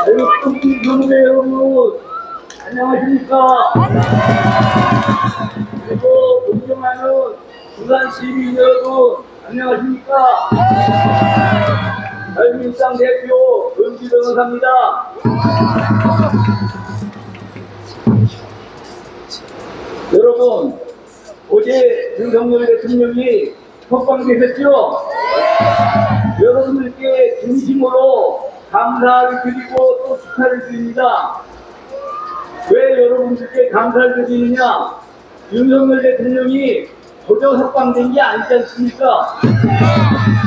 성대 여러분, 안녕하십니까? 그리고 존경하는 부산 시민 여러분, 안녕하십니까? 자유민주당 대표 은지 변호사입니다. 여러분, 어제 윤석열 대통령이 석방되셨죠? 여러분들께 진심으로 감사를 드리고 또 축하를 드립니다. 왜 여러분들께 감사를 드리느냐? 윤석열 대통령이 도저 석방된 게 아니지 않습니까?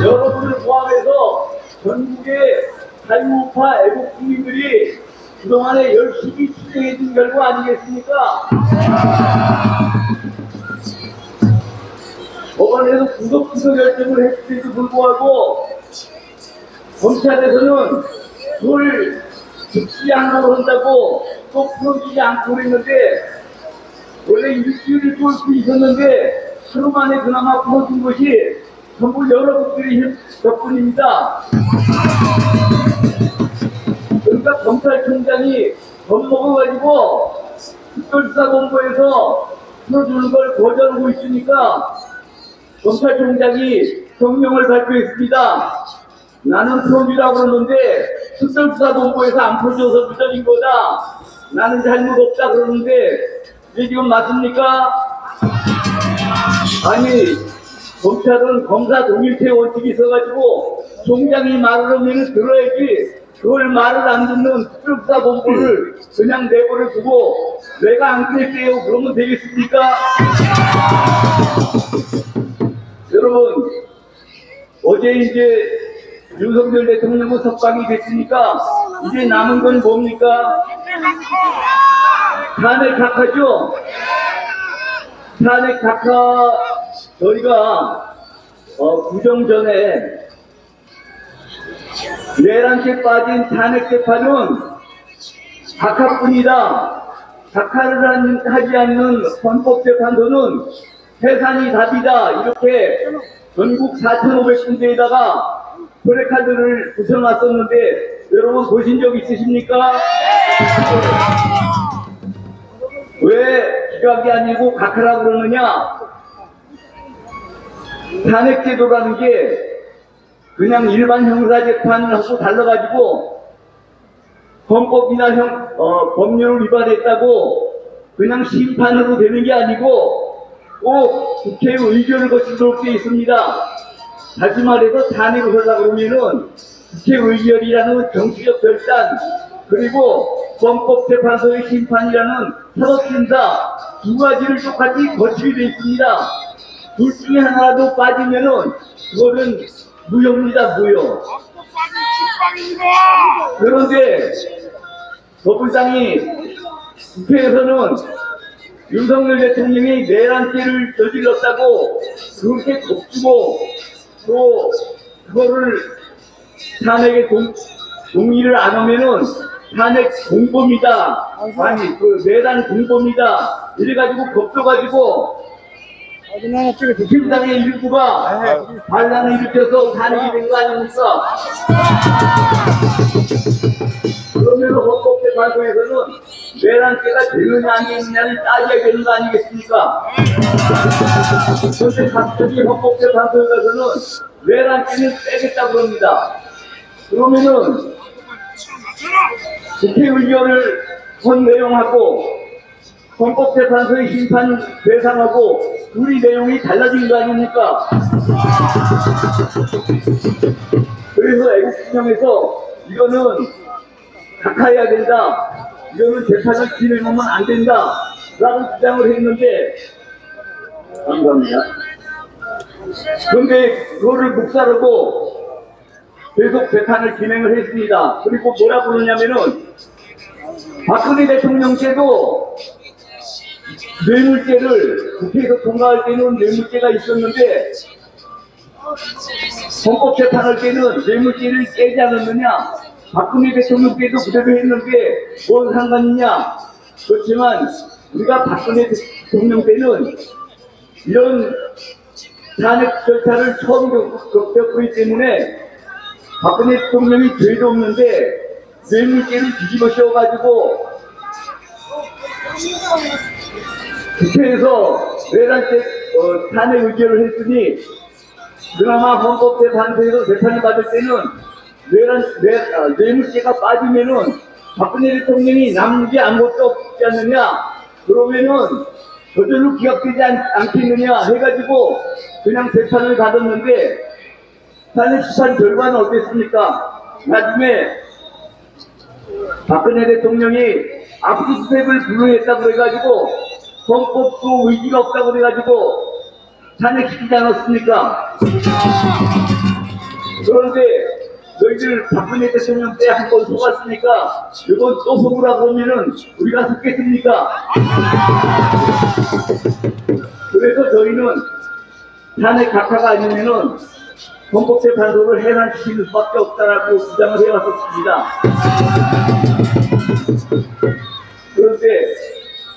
여러분을 포함해서 전국의 자유우파 애국 국민들이 그동안에 열심히 투쟁해준 결과 아니겠습니까? 법원에서 구속기소 결정을 했음에도 불구하고 검찰에서는 그걸 즉시 항고를 한다고 또 풀어주지 않고 그랬는데, 원래 일주일을 볼 수 있었는데 하루 만에 그나마 풀어준 것이 전부 여러분들의 덕분입니다. 그러니까 검찰총장이 겁먹어가지고 특별수사본부에서 풀어주는 걸 거절하고 있으니까 검찰총장이 성명을 발표했습니다. 나는 풀어주라고 그러는데 특별수사본부에서 안 풀어줘서 부정인 거다. 나는 잘못 없다 그러는데 이게 지금 맞습니까? 아니, 검찰은 검사 동일체 원칙이 있어가지고 총장이 말을 하면 들어야지, 그걸 말을 안 듣는 특별수사본부를 그냥 내버려 두고 내가 안 그럴게요 그러면 되겠습니까? 여러분, 어제 이제 윤석열 대통령은 석방이 됐으니까 이제 남은 건 뭡니까? 탄핵 각하죠? 탄핵 각하, 저희가 구정 전에 내란죄 빠진 탄핵 재판은 각하뿐이다. 각하를 하지 않는 헌법재판소는 해산이 답이다. 이렇게 전국 4,500군데에다가 플래카드를 붙여놨었는데 여러분 보신 적 있으십니까? 왜 기각이 아니고 각하라고 그러느냐? 탄핵제도라는 게 그냥 일반 형사재판하고 달라가지고 헌법이나 법률을 위반했다고 그냥 심판으로 되는 게 아니고 꼭 국회의 의견을 거치도록 되어 있습니다. 다시 말해서 탄핵을 하려고 그러면은 국회의결이라는 정치적 결단, 그리고 헌법재판소의 심판이라는 사법심사 두 가지를 똑같이 거치게 되어 있습니다. 둘 중에 하나라도 빠지면은 그거는 무효입니다. 무효. 그런데 더불어당이 국회에서는 윤석열 대통령이 내란죄를 저질렀다고 그렇게 겁주고 또 그거를 탄핵에 동의를 안 하면은 탄핵 공범이다. 아니 그 내란 공범이다. 이래가지고 겁줘가지고 국힘당의 일부가 반란을 일으켜서 탄핵이 된 거 아닙니까? 그러면 헌법재판소에서는 내란죄가 되느냐 아니느냐를 따져야 되는 거 아니겠습니까? 그런데 갑자기 헌법재판소에 가서는 내란죄는 빼겠다고 합니다. 그러면은 국회의결을 본 내용하고 헌법재판소의 심판 대상하고 둘이 내용이 달라진 거 아닙니까? 그래서 애국진영에서 이거는 각하해야 된다, 이거는 재판을 진행하면 안 된다 라고 주장을 했는데, 감사합니다. 그런데 그거를 묵살하고 계속 재판을 진행을 했습니다. 그리고 뭐라고 그러냐면은 박근혜 대통령 때도 뇌물죄를 국회에서 통과할 때는 뇌물죄가 있었는데 헌법재판할 때는 뇌물죄를 깨지 않았느냐? 박근혜 대통령 때도 그대로 했는데 뭔 상관이냐? 그렇지만 우리가 박근혜 대통령 때는 이런 탄핵 절차를 처음 겪었기 때문에 박근혜 대통령이 죄도 없는데 뇌물죄를 뒤집어 씌워가지고 국회에서 내란죄 탄핵 의결을 했으니 그나마 헌법재판소에서 재판을 받을 때는 뇌물죄가 빠지면은 박근혜 대통령이 남는 게 아무것도 없지 않느냐, 그러면은 저절로 기각되지 않겠느냐 해가지고 그냥 재판을 받았는데 탄핵 심판 결과는 어땠습니까? 나중에 박근혜 대통령이 압수수색을 불허했다고 그래가지고 헌법도 의지가 없다고 그래가지고 탄핵시키지 않았습니까? 그런데 너희들 박근혜 대통령 때 한 번 속았으니까 이번 또 속으라 그러면은 우리가 속겠습니까? 그래서 저희는 탄핵 각하가 아니면은 헌법재판소를 해산시키는 수밖에 없다라고 주장을 해왔었습니다. 그런데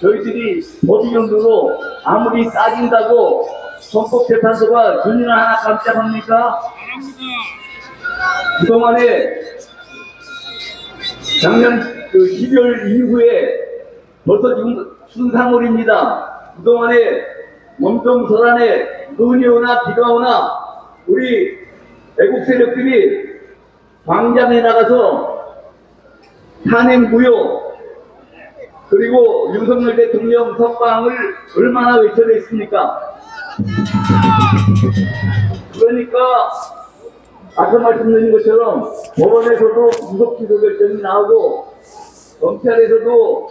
저희들이 법위정도로 아무리 따진다고 헌법재판소가 눈이나 하나 깜짝합니까? 그동안에 작년 12월 이후에 벌써 지금 순상월입니다. 그동안에 몸통설안에 눈이 오나 비가 오나 우리 애국 세력들이 광장에 나가서 탄핵 무효 그리고 윤석열 대통령 석방을 얼마나 외쳐냈습니까? 그러니까 아까 말씀드린 것처럼 법원에서도 구속기소 결정이 나오고 검찰에서도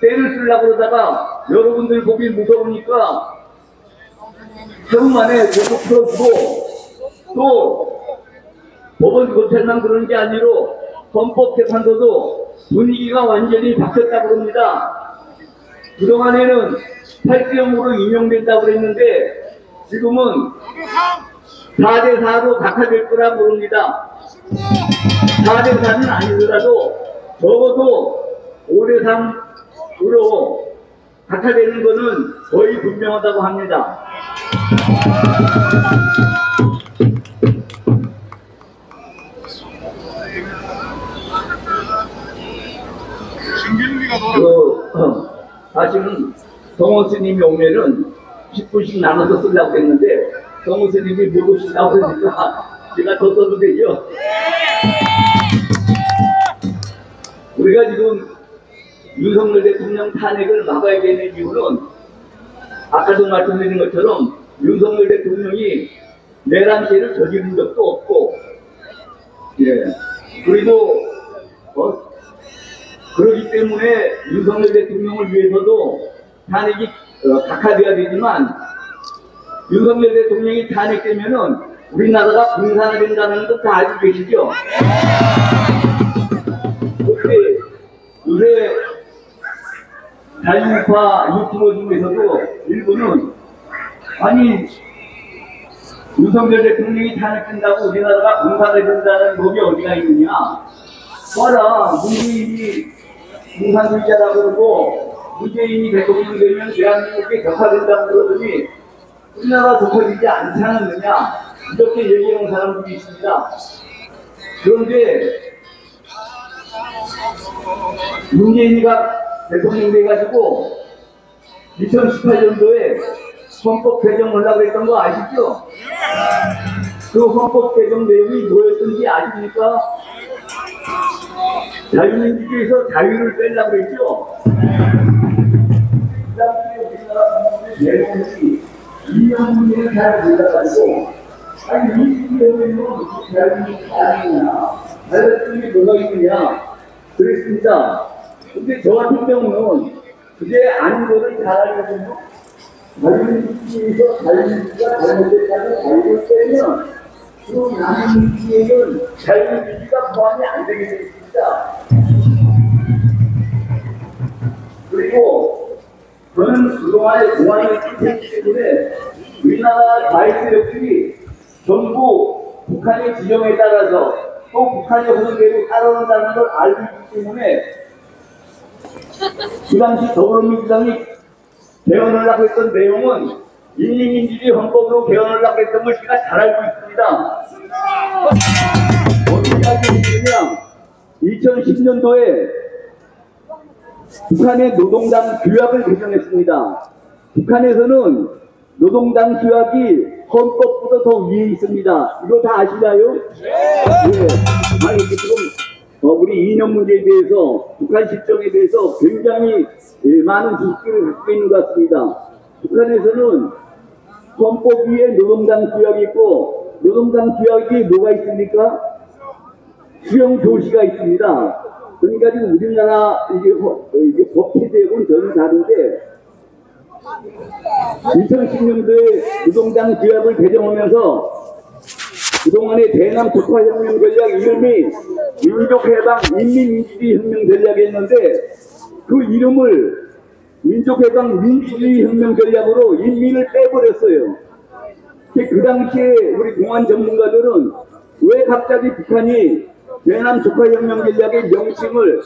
때를 쓰려고 그러다가 여러분들 보기 무서우니까 하루 만에 계속 풀어주고 또 법원 검찰만 그러는 게 아니로 헌법재판소도 분위기가 완전히 바뀌었다고 합니다. 그동안에는 8대0으로 인용된다고 그랬는데 지금은 4대4로 각하될 거라고 그럽니다. 4대4는 아니더라도 적어도 5대3으로 각하되는 것은 거의 분명하다고 합니다. 사실은 성호 스님이 오면은 10분씩 나눠서 쓰려고 했는데 성호 스님이 못 오신다고 그러니까 제가 더 써도 되죠? 우리가 지금 윤석열 대통령 탄핵을 막아야 되는 이유는 아까도 말씀드린 것처럼 윤석열 대통령이 내란죄를 저지른 적도 없고 그리고 그렇기 때문에 윤석열 대통령을 위해서도 탄핵이 각하되어야 되지만 윤석열 대통령이 탄핵되면은 우리나라가 분산화된다는 거 다 알고 계시죠? 그런데 요새 자유우파 유튜버 중에서도 일부는 아니 윤석열 대통령이 탄핵된다고 우리나라가 분산화된다는 법이 어디가 있느냐? 봐라, 문재인이 공산주의자라고 그러고 문재인이 대통령 되면 대한민국이 격화된다고 그러더니 우리나라 격화되지 않지 않느냐 이렇게 얘기하는 사람들이 있습니다. 그런데 문재인이가 대통령 돼가지고 2018년도에 헌법 개정을 하려고 했던 거 아시죠? 그 헌법 개정 내용이 뭐였던지 아십니까? 자유민주주의에서 자유를 빼려고 했죠. 그 당시에 우리나라 내용이 이념문제를 잘 몰라가지고 아니 이 내용은 무슨 자유민주주의가 아니냐 자유했던 게 뭐가 있느냐 그랬습니다. 근데 저 같은 경우는 그게 아닌 거를 잘 알거든요. 자유민주주의에서 자유민주주의가 잘못됐다고 자유를 빼면 그 남민주주의는 자유민주주의가 포함이 안 되게 되어 있습니다. 그리고 저는 그동안에 공안이 있기 때문에 우리나라 자유세력들이 전부 북한의 지령에 따라서 또 북한의 흐름대로 따라온다는 걸 알고 있기 때문에 그 당시 더불어민주당이 개헌을 하고 했던 내용은 인민민주주의 헌법으로 개헌을 하고 했던 걸 제가 잘 알고 있습니다. 어떻게 알고 있느냐? 2010년도에 북한의 노동당 규약을 개정했습니다. 북한에서는 노동당 규약이 헌법보다 더 위에 있습니다. 이거 다 아시나요? 네. 아니, 지금 우리 이념 문제에 대해서, 북한 실정에 대해서 굉장히 많은 지식을 갖고 있는 것 같습니다. 북한에서는 헌법 위에 노동당 규약이 있고, 노동당 규약이 뭐가 있습니까? 수용 조시가 있습니다. 그러니까 지금 우리나라 이게 법 체제하고는 전혀 다른데, 2010년도에 노동당 규약을 개정하면서 그동안의 대남 독화혁명 전략 이름이 민족해방 인민민주주의 혁명 전략이었는데, 그 이름을 민족해방 민주주의 혁명 전략으로 인민을 빼버렸어요. 그 당시에 우리 공안 전문가들은 왜 갑자기 북한이 대남 독화혁명 전략의 명칭을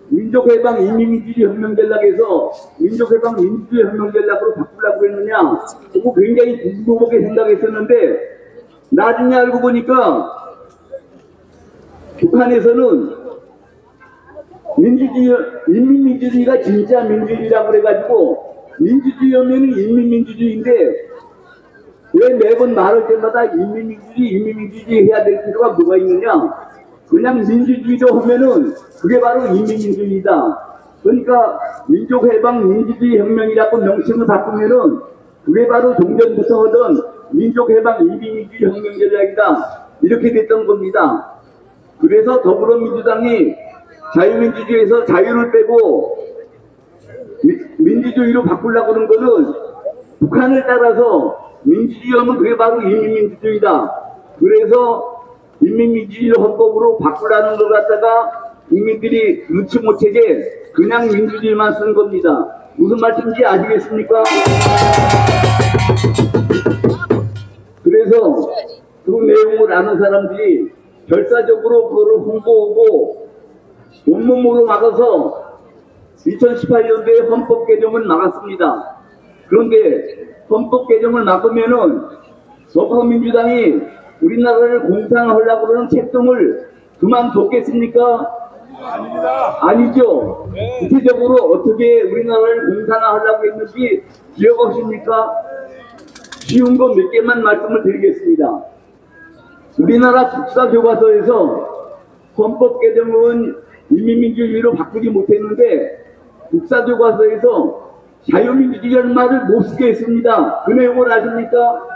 민족해방 인민민주주의 혁명 전략에서 민족해방 민주주의 혁명 전략으로 바꾸려고 했느냐, 그거 굉장히 궁금하게 생각했었는데, 나중에 알고 보니까 북한에서는 민주주의, 인민민주주의가 진짜 민주주의라고 그래가지고 민주주의하면 인민민주주의인데 왜 매번 말할 때마다 인민민주주의 해야 될 필요가 뭐가 있느냐? 그냥 민주주의로 하면은 그게 바로 인민민주주의다. 그러니까 민족해방 민주주의 혁명이라고 명칭을 바꾸면은 그게 바로 종전부터 하던 민족해방 인민민주주의 혁명 전략이다. 이렇게 됐던 겁니다. 그래서 더불어민주당이 자유민주주의에서 자유를 빼고 민주주의로 바꾸려고 하는 거는 북한을 따라서 민주주의 하면 그게 바로 인민민주주의다. 그래서 인민민주주의 헌법으로 바꾸라는 걸 갖다가 국민들이 눈치 못 채게 그냥 민주주의만 쓴 겁니다. 무슨 말씀인지 아시겠습니까? 그래서 그 내용을 아는 사람들이 결사적으로 그거를 홍보하고 온몸으로 막아서 2018년도에 헌법 개정을 막았습니다. 그런데 헌법 개정을 막으면은 더불어민주당이 우리나라를 공산하려고 그러는 책동을 그만뒀겠습니까? 아닙니다. 아니죠. 네. 구체적으로 어떻게 우리나라를 공산화하려고 했는지 기억하십니까? 쉬운 거 몇 개만 말씀을 드리겠습니다. 우리나라 국사교과서에서 헌법 개정은 인민민주주의로 바꾸지 못했는데 국사교과서에서 자유민주주의라는 말을 못 쓰게 했습니다. 그 내용을 아십니까?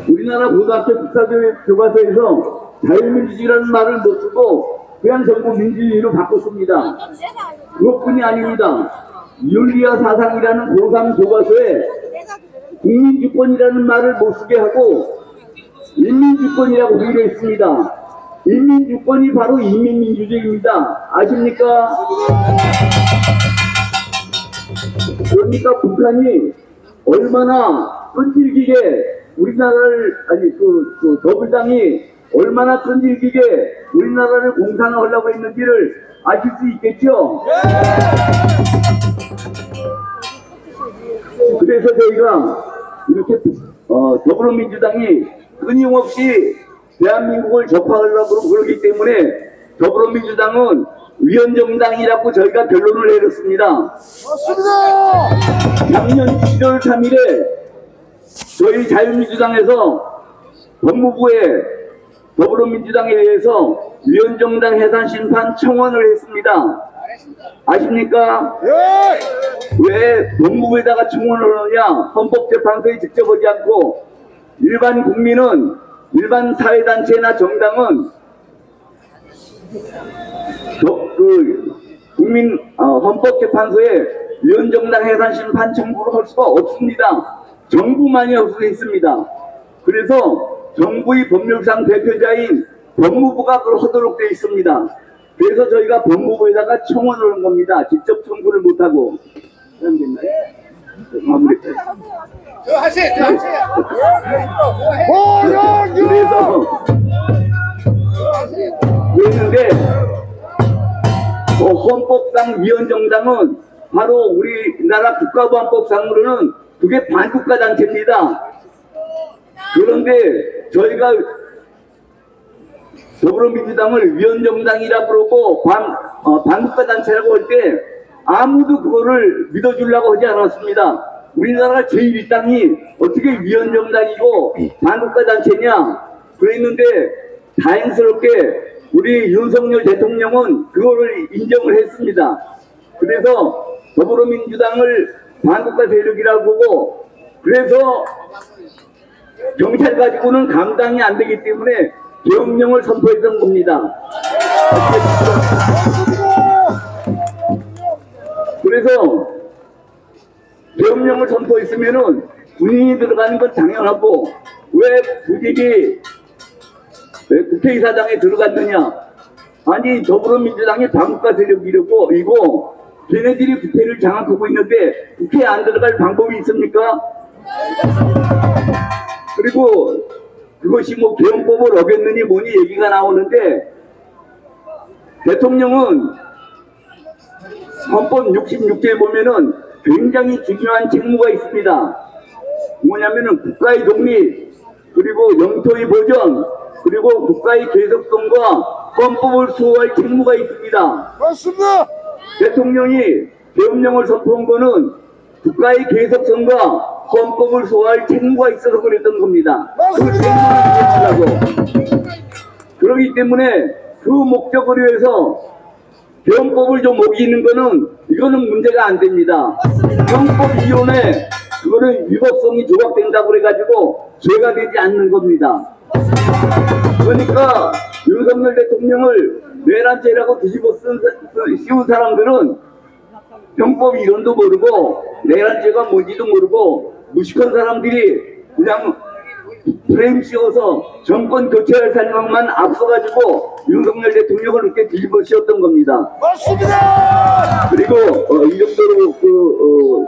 우리나라 고등학교 국사교과서에서 자유민주주의라는 말을 못 쓰고 그냥 전부 민주주의로 바꿨습니다. 그것뿐이 아닙니다. 윤리와 사상이라는 고3 교과서에 국민주권이라는 말을 못 쓰게 하고 인민주권이라고 하기로 했습니다. 인민주권이 바로 인민민주주의입니다. 아십니까? 그러니까 북한이 얼마나 끈질기게 우리나라를, 아니, 더불당이 얼마나 끈질기게 우리나라를 공산화하려고 했는지를 아실 수 있겠죠? 그래서 저희가 이렇게 더불어민주당이 끊임없이 대한민국을 적화하려고 그러기 때문에 더불어민주당은 위헌정당이라고 저희가 결론을 내렸습니다. 맞습니다. 작년 1월 3일에 저희 자유민주당에서 법무부에 더불어민주당에 대해서 위헌정당 해산 심판 청원을 했습니다. 아십니까? 예. 왜 법무부에다가 청원을 하느냐? 헌법재판소에 직접 오지 않고 일반 국민은, 일반 사회단체나 정당은 국민 헌법재판소에 위헌정당 해산 심판 청구를 할 수가 없습니다. 정부만이 할 수 있습니다. 그래서 정부의 법률상 대표자인 법무부가 그걸 하도록 되어 있습니다. 그래서 저희가 법무부에다가 청원을 한 겁니다. 직접 청구를 못하고. 됐나요? 마무리까지. 그랬는데 헌법상 위헌정당은 바로 우리나라 국가보안법상으로는 그게 반국가 단체입니다. 그런데 저희가 더불어민주당을 위원정당이라 부르고 반국가 단체라고 할 때 아무도 그거를 믿어주려고 하지 않았습니다. 우리나라 제1당이 어떻게 위원정당이고 반국가 단체냐 그랬는데 다행스럽게 우리 윤석열 대통령은 그거를 인정을 했습니다. 그래서 더불어민주당을 반국가 세력이라고 보고 그래서 경찰 가지고는 감당이 안 되기 때문에 계엄령을 선포했던 겁니다. 그래서 계엄령을 선포했으면은 군인이 들어가는 건 당연하고 왜 부직이 왜 국회의사당에 들어갔느냐? 아니 더불어민주당이 반국가 세력이고 이고 걔네들이 국회를 장악하고 있는데 국회에 안 들어갈 방법이 있습니까? 그리고 그것이 뭐 계엄법을 어겼느니 뭐니 얘기가 나오는데 대통령은 헌법 66조에 보면은 굉장히 중요한 책무가 있습니다. 뭐냐면은 국가의 독립 그리고 영토의 보전 그리고 국가의 계속성과 헌법을 수호할 책무가 있습니다. 맞습니다. 대통령이 계엄령을 선포한 거는 국가의 계속성과 헌법을 수호할 책무가 있어서 그랬던 겁니다. 그 책무를 이행하려고. 그렇기 때문에 그 목적을 위해서 계엄법을 좀 어기는 거는 이거는 문제가 안 됩니다. 헌법위원회 그거는 위법성이 조각된다고 그래가지고 죄가 되지 않는 겁니다. 그러니까 윤석열 대통령을 내란죄라고 뒤집어 씌운 사람들은 형법 이론도 모르고 내란죄가 뭔지도 모르고 무식한 사람들이 그냥 프레임 씌워서 정권 교체할 생각만 앞서가지고 윤석열 대통령을 이렇게 뒤집어 씌웠던 겁니다. 맞습니다. 그리고 이 정도로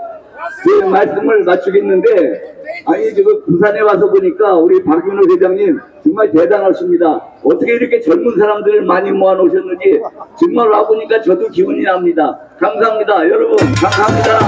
제 말씀을 마치겠는데 아니 지금 부산에 와서 보니까 우리 박윤호 회장님 정말 대단하십니다. 어떻게 이렇게 젊은 사람들을 많이 모아놓으셨는지 정말 와보니까 저도 기분이 납니다. 감사합니다. 여러분 감사합니다.